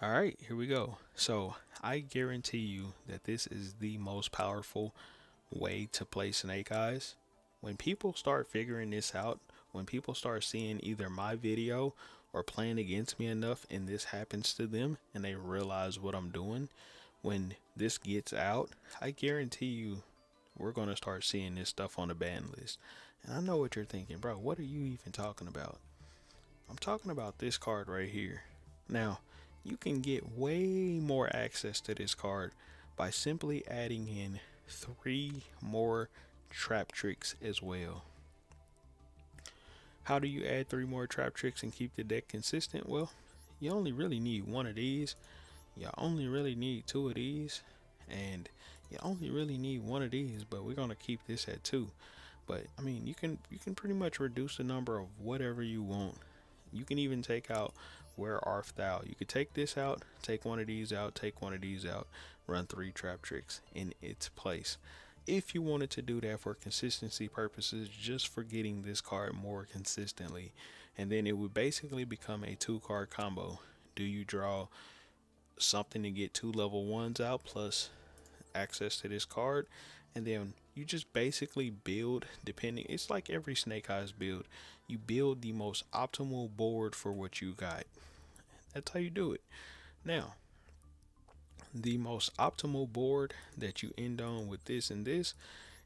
All right, here we go. So I guarantee you that this is the most powerful way to play Snake Eyes. When people start figuring this out, when people start seeing either my video or playing against me enough and this happens to them and they realize what I'm doing, when this gets out, I guarantee you we're going to start seeing this stuff on the ban list. And I know what you're thinking, bro. What are you even talking about? I'm talking about this card right here. Now, you can get way more access to this card by simply adding in 3 more trap tricks as well. How do you add 3 more trap tricks and keep the deck consistent? Well, you only really need one of these, you only really need 2 of these, and you only really need one of these, but we're gonna keep this at 2. But I mean, you can pretty much reduce the number of whatever you want. You can even take out where art thou. You could take this out, take one of these out, take one of these out, run 3 trap tricks in its place. If you wanted to do that for consistency purposes, just for getting this card more consistently, and then it would basically become a 2 card combo. Do you draw something to get 2 level 1s out plus access to this card, and then you just basically build depending, it's like every Snake Eyes build, you build the most optimal board for what you got. That's how you do it. Now, the most optimal board that you end on with this and this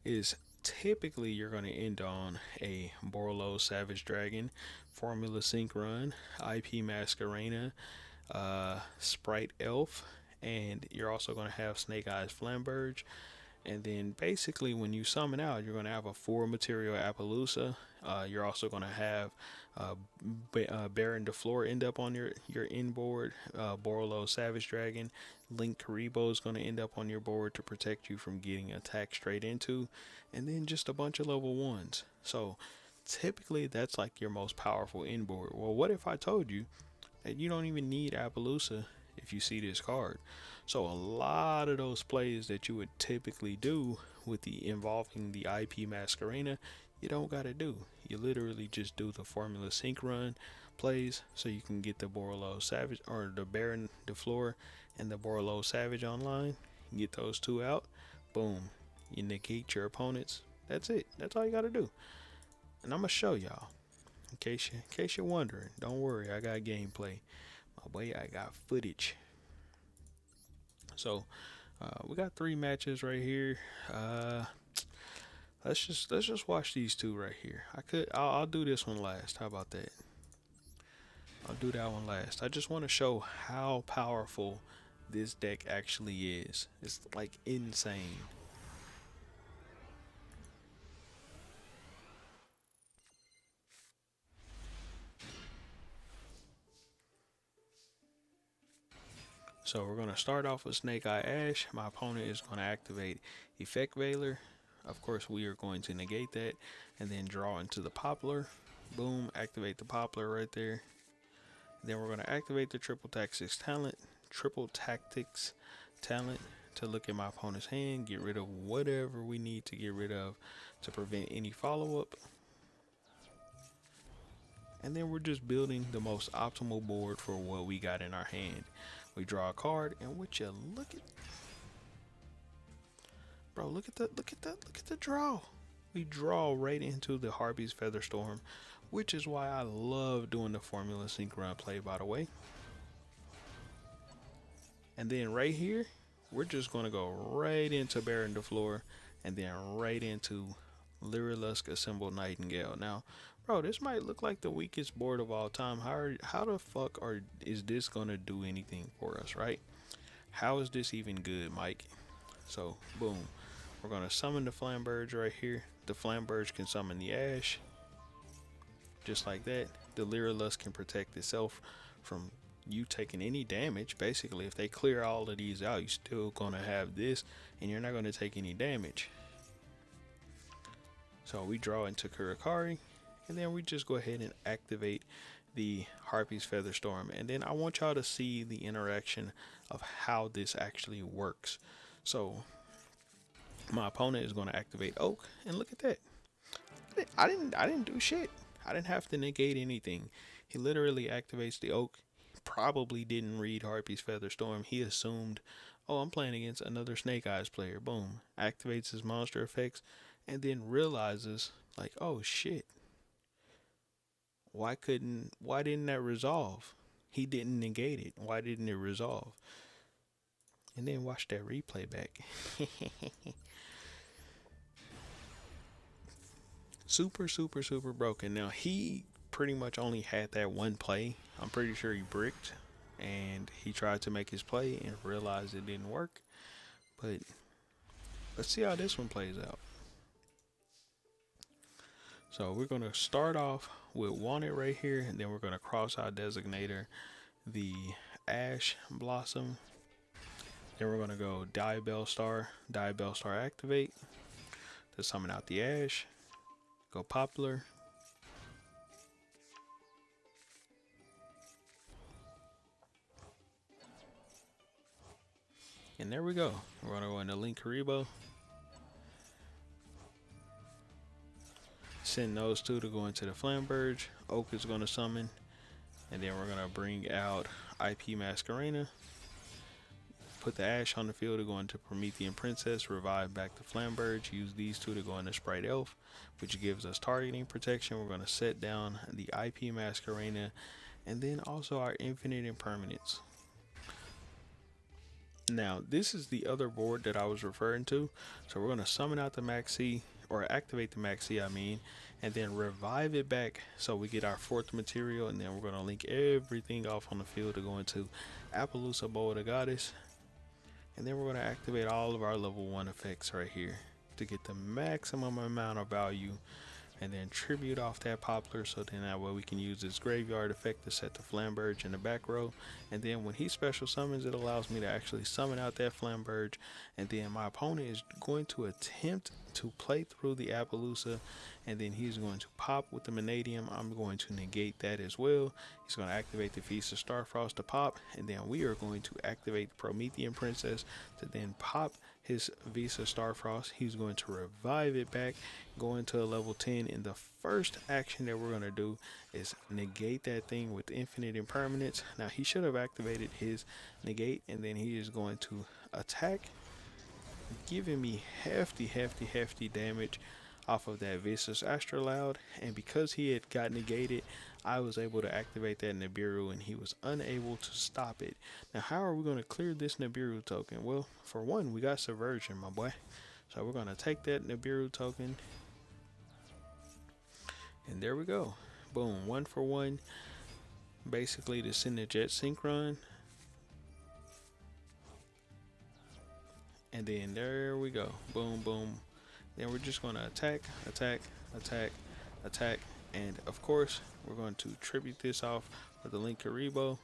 is typically you're going to end on a Borlo Savage Dragon, Formula Sync Run, IP Masquerena, Sprite Elf, and you're also going to have Snake Eyes Flamberge. And then basically, when you summon out, you're going to have a 4 material Appaloosa. You're also going to have uh, Baron DeFleur end up on your inboard. Borlo Savage Dragon. Link Karibo is going to end up on your board to protect you from getting attacked straight into. And then just a bunch of level 1s. So typically, that's like your most powerful inboard. Well, what if I told you that you don't even need Appaloosa if you see this card? So a lot of those plays that you would typically do with the involving the IP Masquerena, you don't gotta do. You literally just do the Formula Sync Run plays so you can get the Borlo Savage or the Baron DeFleur and the Borlo Savage online. You get those 2 out, boom. You negate your opponents. That's it. That's all you gotta do. And I'm gonna show y'all. In case you're wondering, don't worry, I got gameplay. My boy, I got footage. So we got 3 matches right here. Uh, let's just watch these 2 right here. I'll do this one last. How about that? I'll do that one last. I just want to show how powerful this deck actually is. It's like insane. So we're gonna start off with Snake Eye Ash. My opponent is gonna activate Effect Veiler. Of course, we are going to negate that and then draw into the Poplar. Boom, activate the Poplar right there. Then we're gonna activate the Triple Tactics talent to look at my opponent's hand, get rid of whatever we need to get rid of to prevent any follow-up. And then we're just building the most optimal board for what we got in our hand. We draw a card, and what you look at, bro, look at the draw. We draw right into the Harpy's Featherstorm, which is why I love doing the Formula Sync Run play, by the way. And then right here, we're just gonna go right into Baron DeFleur, and then right into Lyrilusk Assembled Nightingale. Now, bro, this might look like the weakest board of all time. How the fuck is this gonna do anything for us, right? How is this even good, Mike? So, boom. We're gonna summon the Flamberge right here. The Flamberge can summon the Ash, just like that. The Lyrilusk can protect itself from you taking any damage. Basically, if they clear all of these out, you're still gonna have this, and you're not gonna take any damage. So we draw into Kurakari, and then we just go ahead and activate the Harpy's Featherstorm. And then I want y'all to see the interaction of how this actually works. So my opponent is going to activate Oak, and look at that. I didn't do shit. I didn't have to negate anything. He literally activates the Oak, probably didn't read Harpy's Featherstorm. He assumed, oh, I'm playing against another Snake Eyes player. Boom. Activates his monster effects and then realizes, like, oh shit. Why didn't that resolve? He didn't negate it. Why didn't it resolve? And then watch that replay back. Super, super, super broken. Now, he pretty much only had that one play. I'm pretty sure he bricked and he tried to make his play and realized it didn't work. But let's see how this one plays out. So we're going to start off with Wanted right here, and then we're going to cross our designator, the Ash Blossom. Then we're going to go Diabell Star activate to summon out the Ash. Go Popular. And there we go. We're going to go into lilmikemikesix. Send those two to go into the Flamberge. Oak is going to summon. And then we're going to bring out IP Masquerena. Put the Ash on the field to go into Promethean Princess. Revive back to Flamberge. Use these two to go into Sprite Elf, which gives us targeting protection. We're going to set down the IP Masquerena. And then also our Infinite Impermanence. Now, this is the other board that I was referring to. So we're going to summon out the Maxi, or activate the Maxi, I mean, and then revive it back so we get our fourth material. And then we're going to link everything off on the field to go into Appaloosa Bow of the Goddess. And then we're going to activate all of our level 1 effects right here to get the maximum amount of value. And then tribute off that Poplar, so then that way we can use this graveyard effect to set the Flamberge in the back row. And then when he special summons, it allows me to actually summon out that Flamberge. And then my opponent is going to attempt to play through the Appaloosa, and then he's going to pop with the Vanadium. I'm going to negate that as well. He's going to activate the Feast of Starfrost to pop, and then we are going to activate the Promethean Princess to then pop his Visa Starfrost. He's going to revive it back, go into a level 10, and the first action that we're going to do is negate that thing with Infinite Impermanence. Now, he should have activated his negate, and then he is going to attack, giving me hefty damage off of that Visas Astrolaud. And because he had got negated, I was able to activate that Nibiru, and he was unable to stop it. Now, how are we going to clear this Nibiru token? Well, for one, we got Subversion, my boy. So we're going to take that Nibiru token, and there we go. Boom, 1 for 1. Basically to send the Jet Synchron. And then there we go. Boom, boom. Then we're just going to attack. And of course, we're going to tribute this off with the lilmikemikesix.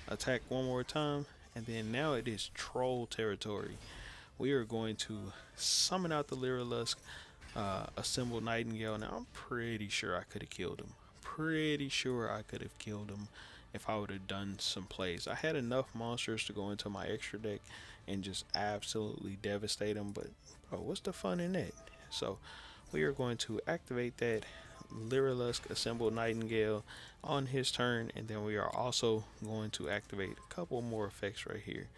Attack one more time. And then now it is troll territory. We are going to summon out the Lyrilusk, assemble Nightingale. Now, I'm pretty sure I could have killed him. If I would have done some plays. I had enough monsters to go into my extra deck and just absolutely devastate them, but bro, what's the fun in that? So we are going to activate that Lyrilusk, assemble Nightingale on his turn, and then we are also going to activate a couple more effects right here.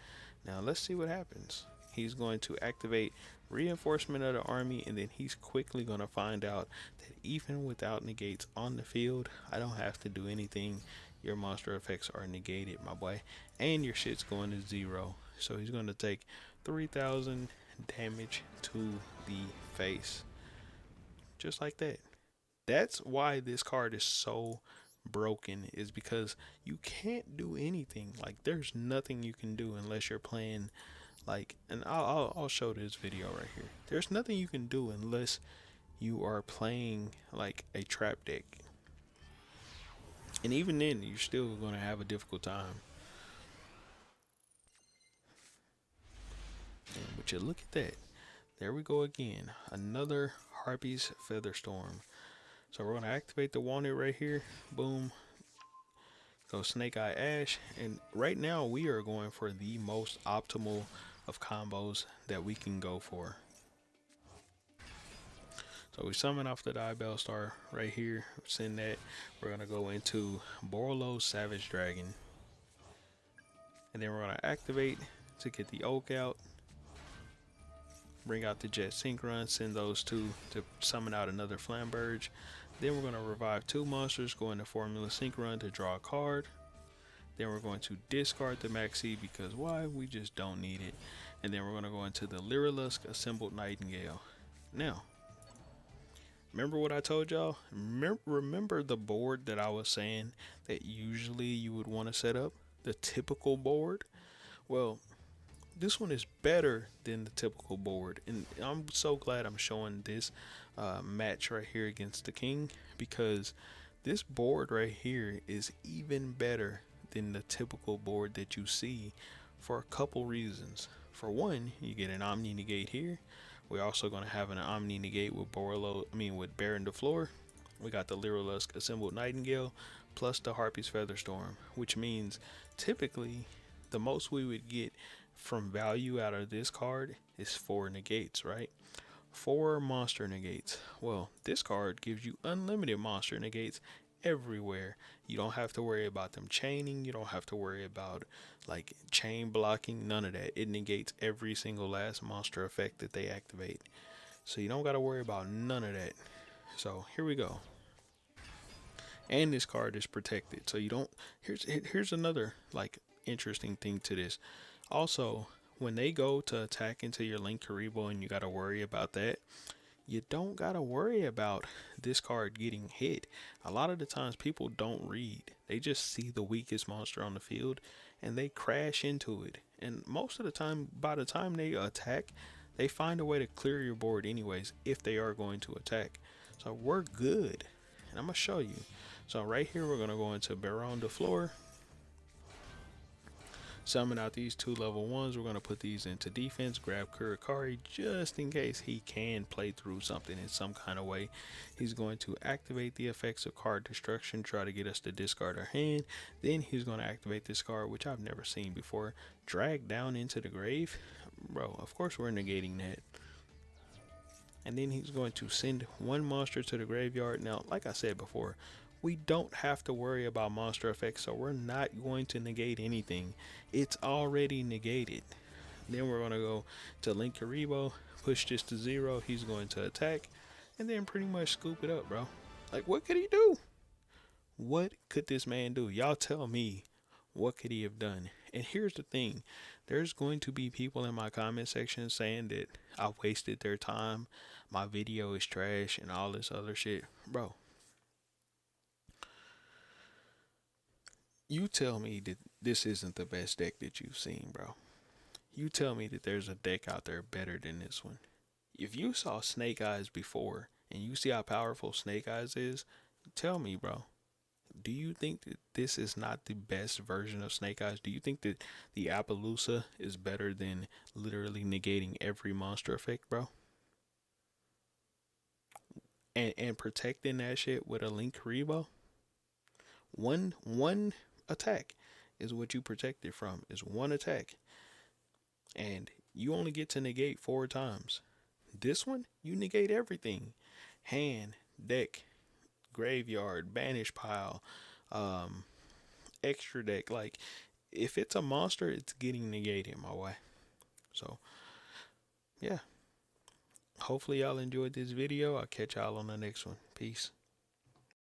Now let's see what happens. He's going to activate reinforcement of the army, and then he's quickly going to find out that even without negates on the field, I don't have to do anything. Your monster effects are negated, my boy, and your shit's going to 0. So he's going to take 3,000 damage to the face, just like that. That's why this card is so broken, is because you can't do anything. Like, there's nothing you can do unless you're playing like, and I'll show this video right here. There's nothing you can do unless you are playing like a trap deck. And even then, you're still going to have a difficult time. And but you look at that. There we go again. Another Harpy's Featherstorm. So we're going to activate the Wanted right here. Boom. Go Snake Eye Ash. And right now, we are going for the most optimal of combos that we can go for. So we summon off the Diabell Star right here. Send that. We're going to go into Borlo's Savage Dragon. And then we're going to activate to get the oak out. Bring out the jet synchron, send those two to summon out another flamberge. Then we're going to revive 2 monsters, go into formula synchron to draw a card. Then we're going to discard the maxi because why? We just don't need it. And then we're going to go into the Lyrilusk Assembled Nightingale. Now, remember what I told y'all? Remember the board that I was saying that usually you would want to set up? The typical board? Well, this one is better than the typical board, and I'm so glad I'm showing this match right here against the king, because this board right here is even better than the typical board that you see for a couple reasons. For one, you get an Omni Negate here. We're also going to have an Omni Negate with with Baron DeFleur. We got the Lyrilusk Assembled Nightingale plus the Harpy's Featherstorm, which means typically the most we would get from value out of this card is 4 negates, right? 4 monster negates. Well, this card gives you unlimited monster negates everywhere. You don't have to worry about them chaining. You don't have to worry about like chain blocking. None of that. It negates every single last monster effect that they activate. So you don't got to worry about none of that. So here we go. And this card is protected. So you don't. Here's another like interesting thing to this. Also, when they go to attack into your Linkuriboh and you got to worry about that, you don't got to worry about this card getting hit. A lot of the times people don't read. They just see the weakest monster on the field and they crash into it. And most of the time, by the time they attack, they find a way to clear your board anyways if they are going to attack. So we're good. And I'm going to show you. So right here, we're going to go into Baron DeFleur. Summon out these 2 level 1s. We're going to put these into defense. Grab Kurikari just in case he can play through something in some kind of way. He's going to activate the effects of card destruction, try to get us to discard our hand. Then he's going to activate this card, which I've never seen before. Drag down into the grave. Bro, of course we're negating that. And then he's going to send 1 monster to the graveyard. Now, like I said before, we don't have to worry about monster effects, so we're not going to negate anything. It's already negated. Then we're going to go to Linkuriboh, push this to 0. He's going to attack, and then pretty much scoop it up, bro. Like, what could he do? What could this man do? Y'all tell me, what could he have done? And here's the thing. There's going to be people in my comment section saying that I wasted their time, my video is trash, and all this other shit. Bro, you tell me that this isn't the best deck that you've seen, bro. You tell me that there's a deck out there better than this one. If you saw Snake Eyes before and you see how powerful Snake Eyes is, tell me, bro. Do you think that this is not the best version of Snake Eyes? Do you think that the Appaloosa is better than literally negating every monster effect, bro? And protecting that shit with a Linkuriboh? One attack is what you protect it from, is 1 attack. And you only get to negate 4 times. This one, you negate everything. Hand, deck, graveyard, banish pile, extra deck. Like, if it's a monster, it's getting negated, my way. So, yeah. Hopefully y'all enjoyed this video. I'll catch y'all on the next one. Peace.